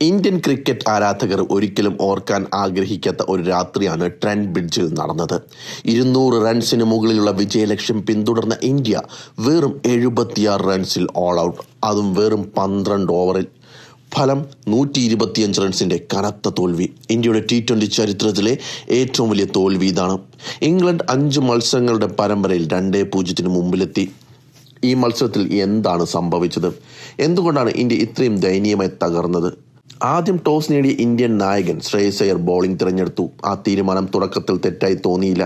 Indian cricket ആരാധകർ ഒരിക്കലും ഓർക്കാൻ ആഗ്രഹിക്കാത്ത ഒരു രാത്രിയാണ് ട്രെന്റ് ബ്രിഡ്ജിൽ നടന്നത്. 200 റൺസിന് മുകളിലുള്ള വിജയലക്ഷ്യം പിന്തുടർന്ന ഇന്ത്യ വെറും 76 റൺസിൽ ഓൾ ഔട്ട്, അതും വെറും 12 ഓവറിൽ. ഫലം 125 റൺസിന്റെ കനത്ത തോൽവി. ഇന്ത്യയുടെ T20 ചരിത്രത്തിലെ ഏറ്റവും വലിയ തോൽവി ഇതാണ്. ഇംഗ്ലണ്ട് 5 മത്സരങ്ങളുടെ പരമ്പരയിൽ 2-0 മുമ്പിലെത്തി. ഈ മത്സരത്തിൽ എന്താണ് സംഭവിച്ചത്? എന്തുകൊണ്ടാണ് ഇന്ത്യ ഇത്രയും ദയനീയമായി തകർന്നത്? ആദ്യം ടോസ് നേടിയ ഇന്ത്യൻ നായകൻ ശ്രേയസ് അയ്യർ ബോളിംഗ് തിരഞ്ഞെടുത്തു. ആ തീരുമാനം തുടക്കത്തിൽ തെറ്റായി തോന്നിയില്ല.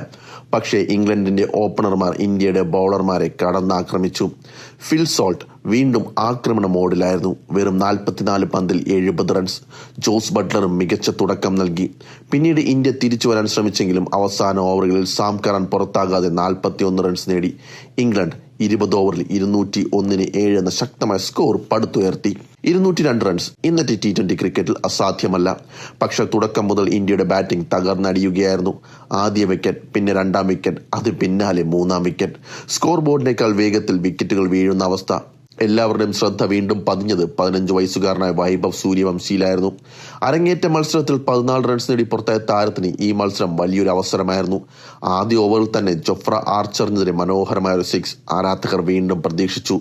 പക്ഷേ ഇംഗ്ലണ്ടിന്റെ ഓപ്പണർമാർ ഇന്ത്യയുടെ ബൗളർമാരെ കടന്നാക്രമിച്ചു. ഫിൽ സോൾട്ട് വീണ്ടും ആക്രമണ മോഡിലായിരുന്നു. വെറും 44 പന്തിൽ 70 റൺസ്. ജോസ് ബട്ട്ലറും മികച്ച തുടക്കം നൽകി. പിന്നീട് ഇന്ത്യ തിരിച്ചു വരാൻ ശ്രമിച്ചെങ്കിലും അവസാന ഓവറുകളിൽ സാം കറൻ പുറത്താകാതെ 41 റൺസ് നേടി. ഇംഗ്ലണ്ട് 20 ഓവറിൽ 201-7 എന്ന ശക്തമായ സ്കോർ പടുത്തുയർത്തി. 202 റൺസ് ഇന്നത്തെ T20 ക്രിക്കറ്റിൽ അസാധ്യമല്ല. പക്ഷെ തുടക്കം മുതൽ ഇന്ത്യയുടെ ബാറ്റിംഗ് തകർന്നടിയുകയായിരുന്നു. ആദ്യ വിക്കറ്റ്, പിന്നെ 2ാം വിക്കറ്റ്, അത് പിന്നാലെ 3ാം വിക്കറ്റ്. സ്കോർ ബോർഡിനേക്കാൾ വേഗത്തിൽ വിക്കറ്റുകൾ വീഴുന്ന അവസ്ഥ. എല്ലാവരുടെയും ശ്രദ്ധ വീണ്ടും പതിഞ്ഞത് 15 വയസ്സുകാരനായ വൈഭവ് സൂര്യവംശിയിലായിരുന്നു. അരങ്ങേറ്റ മത്സരത്തിൽ 14 റൺസ് നേടി പുറത്തായ താരത്തിന് ഈ മത്സരം വലിയൊരു അവസരമായിരുന്നു. ആദ്യ ഓവറിൽ തന്നെ ജോഫ്ര ആർച്ചറിനെതിരെ മനോഹരമായ ഒരു 6 ആരാധകർ വീണ്ടും പ്രതീക്ഷിച്ചു.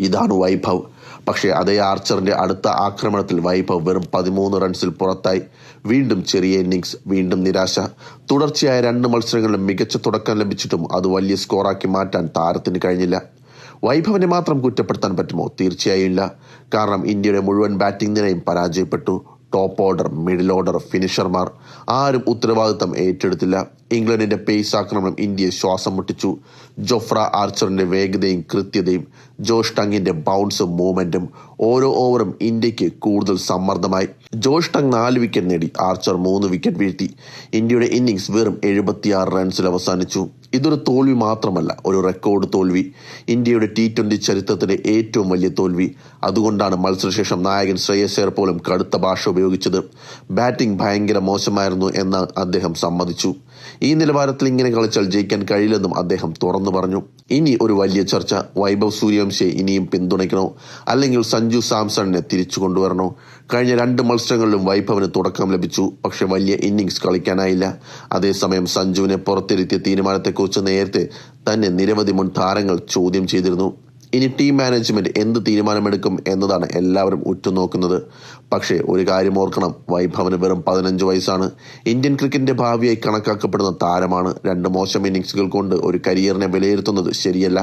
ഇതാണ് വൈഭവ്. പക്ഷേ അതേ ആർച്ചറിന്റെ അടുത്ത ആക്രമണത്തിൽ വൈഭവ് വെറും 13 റൺസിൽ പുറത്തായി. വീണ്ടും ചെറിയ ഇന്നിംഗ്സ്, വീണ്ടും നിരാശ. തുടർച്ചയായ 2 മത്സരങ്ങളിലും മികച്ച തുടക്കം ലഭിച്ചിട്ടും അത് വലിയ സ്കോറാക്കി മാറ്റാൻ താരത്തിന് കഴിഞ്ഞില്ല. വൈഭവിനെ മാത്രം കുറ്റപ്പെടുത്താൻ പറ്റുമോ? തീർച്ചയായും ഇല്ല. കാരണം ഇന്ത്യയുടെ മുഴുവൻ ബാറ്റിംഗ് നിരയും പരാജയപ്പെട്ടു. ടോപ്പ് ഓർഡർ, മിഡിൽ ഓർഡർ, ഫിനിഷർമാർ ആരും ഉത്തരവാദിത്തം ഏറ്റെടുത്തില്ല. ഇംഗ്ലണ്ടിന്റെ പേസ് ആക്രമണം ഇന്ത്യയെ ശ്വാസം മുട്ടിച്ചു. ജോഫ്ര ആർച്ചറിന്റെ വേഗതയും കൃത്യതയും, ജോഷ് ടങ്ങിന്റെ ബൗൺസും മൂവ്മെന്റും ഓരോ ഓവറും ഇന്ത്യക്ക് കൂടുതൽ സമ്മർദ്ദമായി. ജോഷ് ടങ് 4 വിക്കറ്റ് നേടി, ആർച്ചർ 3 വിക്കറ്റ് വീഴ്ത്തി. ഇന്ത്യയുടെ ഇന്നിംഗ്സ് വെറും 76 റൺസിൽ അവസാനിച്ചു. ഇതൊരു തോൽവി മാത്രമല്ല, ഒരു റെക്കോർഡ് തോൽവി. ഇന്ത്യയുടെ T20 ചരിത്രത്തിലെ ഏറ്റവും വലിയ തോൽവി. അതുകൊണ്ടാണ് മത്സരശേഷം നായകൻ ശ്രേയസ് അയ്യർ പോലും കടുത്ത ഭാഷ ഉപയോഗിച്ചത്. ബാറ്റിംഗ് ഭയങ്കര മോശമായിരുന്നു എന്ന് അദ്ദേഹം സമ്മതിച്ചു. ഈ നിലവാരത്തിൽ ഇങ്ങനെ കളിച്ചാൽ ജയിക്കാൻ കഴിയില്ലെന്നും അദ്ദേഹം തുറന്നു പറഞ്ഞു. ഇനി ഒരു വലിയ ചർച്ച, വൈഭവ് സൂര്യവംശിയെ ഇനിയും പിന്തുണയ്ക്കണോ, അല്ലെങ്കിൽ സഞ്ജു സാംസണിനെ തിരിച്ചു കൊണ്ടുവരണോ? കഴിഞ്ഞ 2 മത്സരങ്ങളിലും വൈഭവിന് തുടക്കം ലഭിച്ചു, പക്ഷെ വലിയ ഇന്നിംഗ്സ് കളിക്കാനായില്ല. അതേസമയം സഞ്ജുവിനെ പുറത്തിരുത്തിയ തീരുമാനത്തെക്കുറിച്ച് നേരത്തെ തന്നെ നിരവധി മുൻ താരങ്ങൾ ചോദ്യം ചെയ്തിരുന്നു. ഇനി ടീം മാനേജ്മെന്റ് എന്ത് തീരുമാനമെടുക്കും എന്നതാണ് എല്ലാവരും ഉറ്റുനോക്കുന്നത്. പക്ഷേ ഒരു കാര്യം ഓർക്കണം, വൈഭവിന് വെറും 15 വയസ്സാണ്. ഇന്ത്യൻ ക്രിക്കറ്റിന്റെ ഭാവിയായി കണക്കാക്കപ്പെടുന്ന താരമാണ്. 2 മോശം ഇന്നിംഗ്സുകൾ കൊണ്ട് ഒരു കരിയറിനെ വിലയിരുത്തുന്നത് ശരിയല്ല.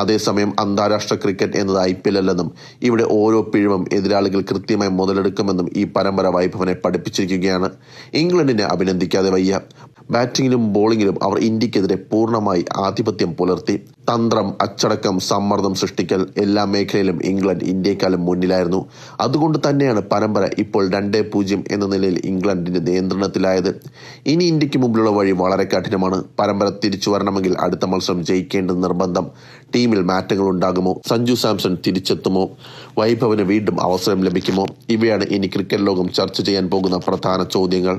അതേസമയം അന്താരാഷ്ട്ര ക്രിക്കറ്റ് എന്നത് IPL അല്ലെന്നും ഇവിടെ ഓരോ പിഴവും എതിരാളികൾ കൃത്യമായി മുതലെടുക്കുമെന്നും ഈ പരമ്പര വൈഭവിനെ പഠിപ്പിച്ചിരിക്കുകയാണ്. ഇംഗ്ലണ്ടിനെ അഭിനന്ദിക്കാതെ വയ്യ. ബാറ്റിംഗിലും ബോളിംഗിലും അവർ ഇന്ത്യക്കെതിരെ പൂർണ്ണമായി ആധിപത്യം പുലർത്തി. തന്ത്രം, അച്ചടക്കം, സമ്മർദ്ദം സൃഷ്ടിക്കൽ, എല്ലാ മേഖലയിലും ഇംഗ്ലണ്ട് ഇന്ത്യയെക്കാളും മുന്നിലായിരുന്നു. അതുകൊണ്ട് തന്നെയാണ് പരമ്പര ഇപ്പോൾ 2-0 എന്ന നിലയിൽ ഇംഗ്ലണ്ടിന്റെ നിയന്ത്രണത്തിലായത്. ഇനി ഇന്ത്യക്ക് മുമ്പിലുള്ള വഴി വളരെ കഠിനമാണ്. പരമ്പര തിരിച്ചു വരണമെങ്കിൽ അടുത്ത മത്സരം ജയിക്കേണ്ടത് നിർബന്ധം. ടീമിൽ മാറ്റങ്ങൾ ഉണ്ടാകുമോ? സഞ്ജു സാംസൺ തിരിച്ചെത്തുമോ? വൈഭവിന് വീണ്ടും അവസരം ലഭിക്കുമോ? ഇവയാണ് ഇനി ക്രിക്കറ്റ് ലോകം ചർച്ച ചെയ്യാൻ പോകുന്ന പ്രധാന ചോദ്യങ്ങൾ.